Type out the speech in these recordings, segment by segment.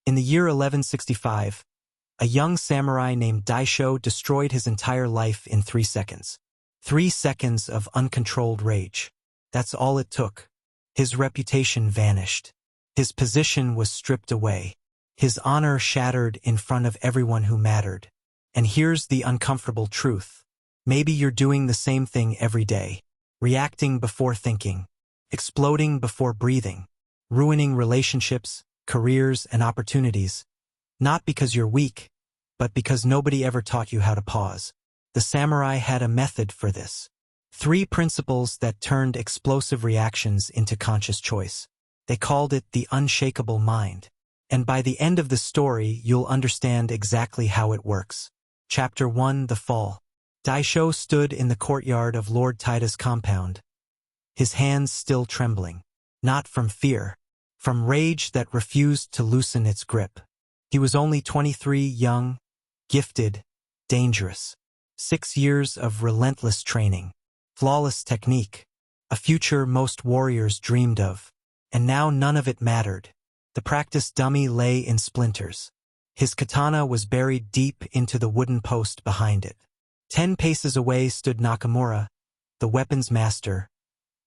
In the year 1165, a young samurai named Daisho destroyed his entire life in 3 seconds. 3 seconds of uncontrolled rage. That's all it took. His reputation vanished. His position was stripped away. His honor shattered in front of everyone who mattered. And here's the uncomfortable truth. Maybe you're doing the same thing every day. Reacting before thinking. Exploding before breathing. Ruining relationships, careers, and opportunities. Not because you're weak, but because nobody ever taught you how to pause. The samurai had a method for this. 3 principles that turned explosive reactions into conscious choice. They called it the unshakable mind. And by the end of the story, you'll understand exactly how it works. Chapter 1: The Fall. Daisho stood in the courtyard of Lord Taida's compound, his hands still trembling. Not from fear, from rage that refused to loosen its grip. He was only 23, young, gifted, dangerous. 6 years of relentless training, flawless technique, a future most warriors dreamed of. And now none of it mattered. The practice dummy lay in splinters. His katana was buried deep into the wooden post behind it. 10 paces away stood Nakamura, the weapons master,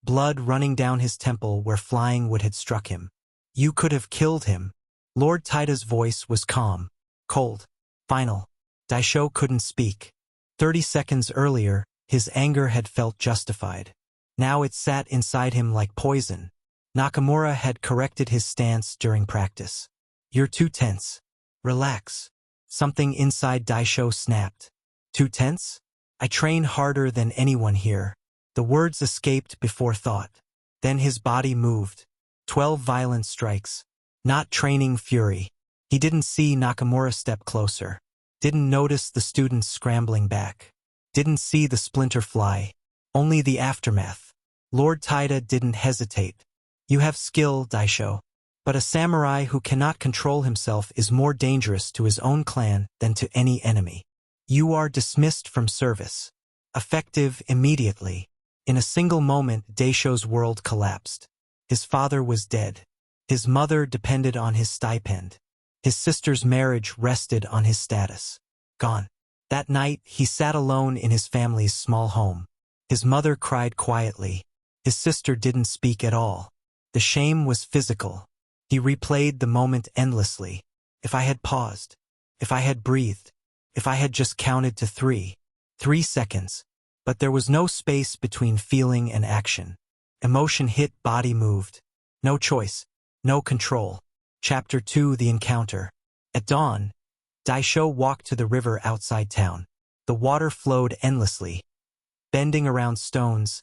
blood running down his temple where flying wood had struck him. You could have killed him. Lord Taida's voice was calm, cold, final. Daisho couldn't speak. 30 seconds earlier, his anger had felt justified. Now it sat inside him like poison. Nakamura had corrected his stance during practice. You're too tense. Relax. Something inside Daisho snapped. Too tense? I train harder than anyone here. The words escaped before thought. Then his body moved. 12 violent strikes. Not training fury. He didn't see Nakamura step closer. Didn't notice the students scrambling back. Didn't see the splinter fly. Only the aftermath. Lord Taida didn't hesitate. You have skill, Daisho. But a samurai who cannot control himself is more dangerous to his own clan than to any enemy. You are dismissed from service. Effective immediately. In a single moment, Daisho's world collapsed. His father was dead. His mother depended on his stipend. His sister's marriage rested on his status. Gone. That night, he sat alone in his family's small home. His mother cried quietly. His sister didn't speak at all. The shame was physical. He replayed the moment endlessly. If I had paused. If I had breathed. If I had just counted to 3. 3 seconds. But there was no space between feeling and action. Emotion hit, body moved. No choice. No control. Chapter 2: The Encounter. At dawn, Daisho walked to the river outside town. The water flowed endlessly, bending around stones,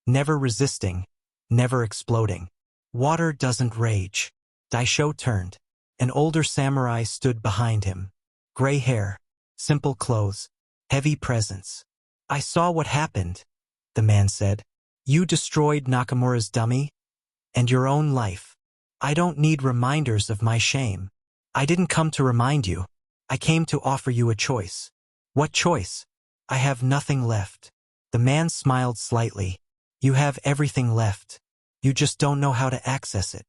never resisting, never exploding. Water doesn't rage. Daisho turned. An older samurai stood behind him. Gray hair, simple clothes, heavy presence. I saw what happened, the man said. You destroyed Nakamura's dummy and your own life. I don't need reminders of my shame. I didn't come to remind you. I came to offer you a choice. What choice? I have nothing left. The man smiled slightly. You have everything left. You just don't know how to access it.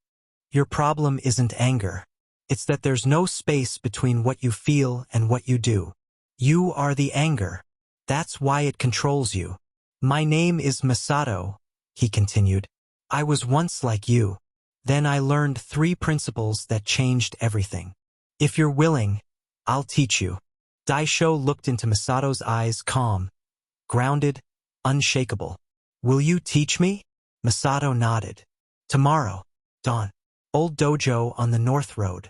Your problem isn't anger. It's that there's no space between what you feel and what you do. You are the anger. That's why it controls you. My name is Masato, he continued. I was once like you. Then I learned 3 principles that changed everything. If you're willing, I'll teach you. Daisho looked into Masato's eyes, calm, grounded, unshakable. Will you teach me? Masato nodded. Tomorrow, dawn. Old dojo on the North Road.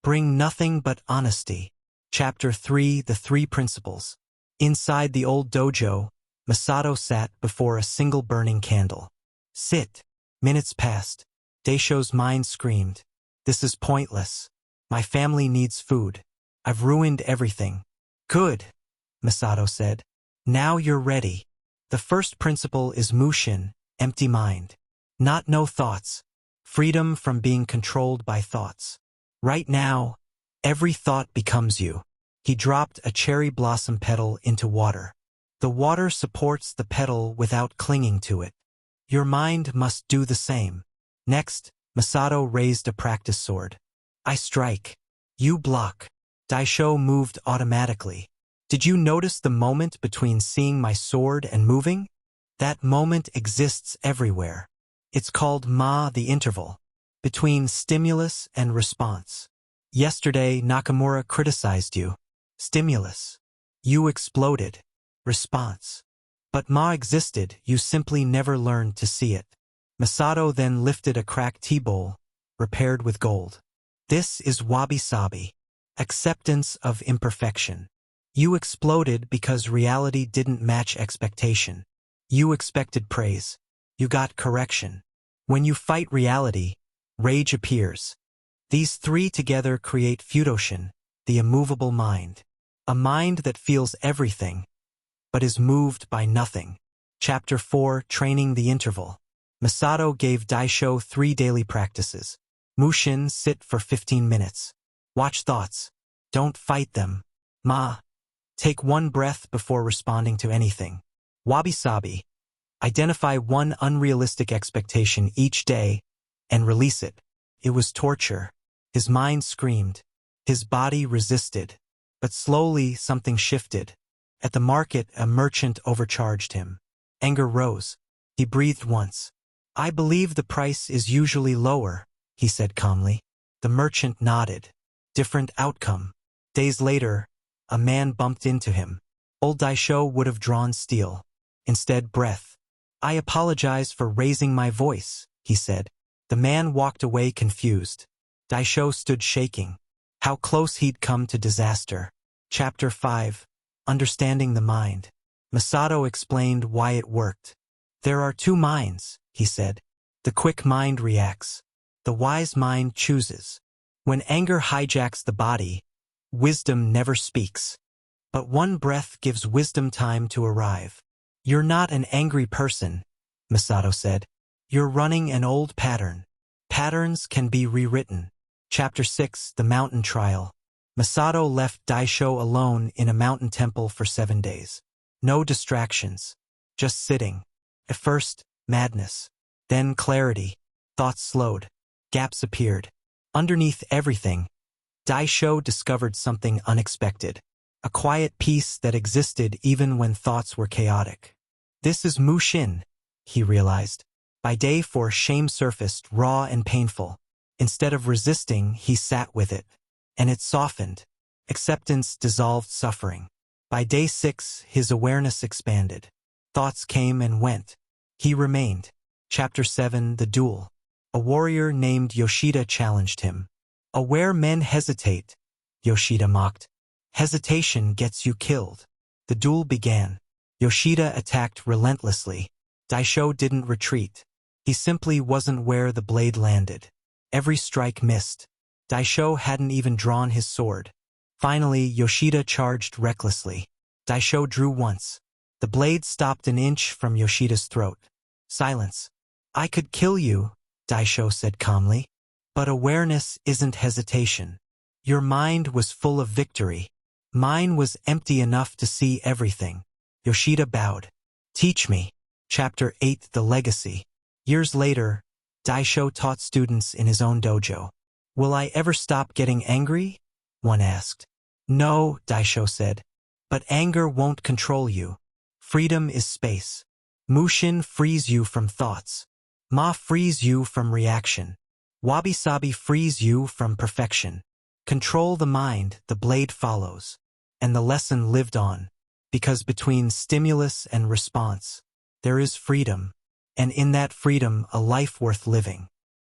Bring nothing but honesty. Chapter 3: The 3 Principles. Inside the old dojo, Masato sat before a single burning candle. Sit. Minutes passed. Daisho's mind screamed. This is pointless. My family needs food. I've ruined everything. Good, Masato said. Now you're ready. The first principle is mushin, empty mind. Not no thoughts. Freedom from being controlled by thoughts. Right now, every thought becomes you. He dropped a cherry blossom petal into water. The water supports the petal without clinging to it. Your mind must do the same. Next, Masato raised a practice sword. I strike. You block. Daisho moved automatically. Did you notice the moment between seeing my sword and moving? That moment exists everywhere. It's called the interval, between stimulus and response. Yesterday, Nakamura criticized you. Stimulus. You exploded. Response. But existed, you simply never learned to see it. Masato then lifted a cracked tea bowl, repaired with gold. This is wabi-sabi. Acceptance of imperfection. You exploded because reality didn't match expectation. You expected praise. You got correction. When you fight reality, rage appears. These three together create Fudoshin, the immovable mind. A mind that feels everything, but is moved by nothing. Chapter 4, Training the Interval. Masato gave Daisho 3 daily practices. Mushin, sit for 15 minutes. Watch thoughts. Don't fight them. Take 1 breath before responding to anything. Wabi-sabi. Identify 1 unrealistic expectation each day and release it. It was torture. His mind screamed. His body resisted. But slowly something shifted. At the market, a merchant overcharged him. Anger rose. He breathed once. I believe the price is usually lower, he said calmly. The merchant nodded. Different outcome. Days later, a man bumped into him. Old Daisho would have drawn steel. Instead, breath. I apologize for raising my voice, he said. The man walked away confused. Daisho stood shaking. How close he'd come to disaster. Chapter 5. Understanding the Mind. Masato explained why it worked. There are 2 minds, he said. The quick mind reacts. The wise mind chooses. When anger hijacks the body, wisdom never speaks. But 1 breath gives wisdom time to arrive. You're not an angry person, Masato said. You're running an old pattern. Patterns can be rewritten. Chapter 6, The Mountain Trial. Masato left Daisho alone in a mountain temple for 7 days. No distractions. Just sitting. At first, madness. Then clarity. Thoughts slowed. Gaps appeared. Underneath everything, Daisho discovered something unexpected. A quiet peace that existed even when thoughts were chaotic. This is Mushin, he realized. By day 4, shame surfaced, raw and painful. Instead of resisting, he sat with it. And it softened. Acceptance dissolved suffering. By day 6, his awareness expanded. Thoughts came and went. He remained. Chapter 7, The Duel. A warrior named Yoshida challenged him. Aware men hesitate, Yoshida mocked. Hesitation gets you killed. The duel began. Yoshida attacked relentlessly. Daisho didn't retreat. He simply wasn't where the blade landed. Every strike missed. Daisho hadn't even drawn his sword. Finally, Yoshida charged recklessly. Daisho drew once. The blade stopped an inch from Yoshida's throat. Silence. I could kill you, Daisho said calmly. But awareness isn't hesitation. Your mind was full of victory. Mine was empty enough to see everything. Yoshida bowed. Teach me. Chapter 8, The Legacy. Years later, Daisho taught students in his own dojo. Will I ever stop getting angry? One asked. No, Daisho said. But anger won't control you. Freedom is space. Mushin frees you from thoughts. Frees you from reaction. Wabi-sabi frees you from perfection. Control the mind, the blade follows. And the lesson lived on. Because between stimulus and response, there is freedom. And in that freedom, a life worth living.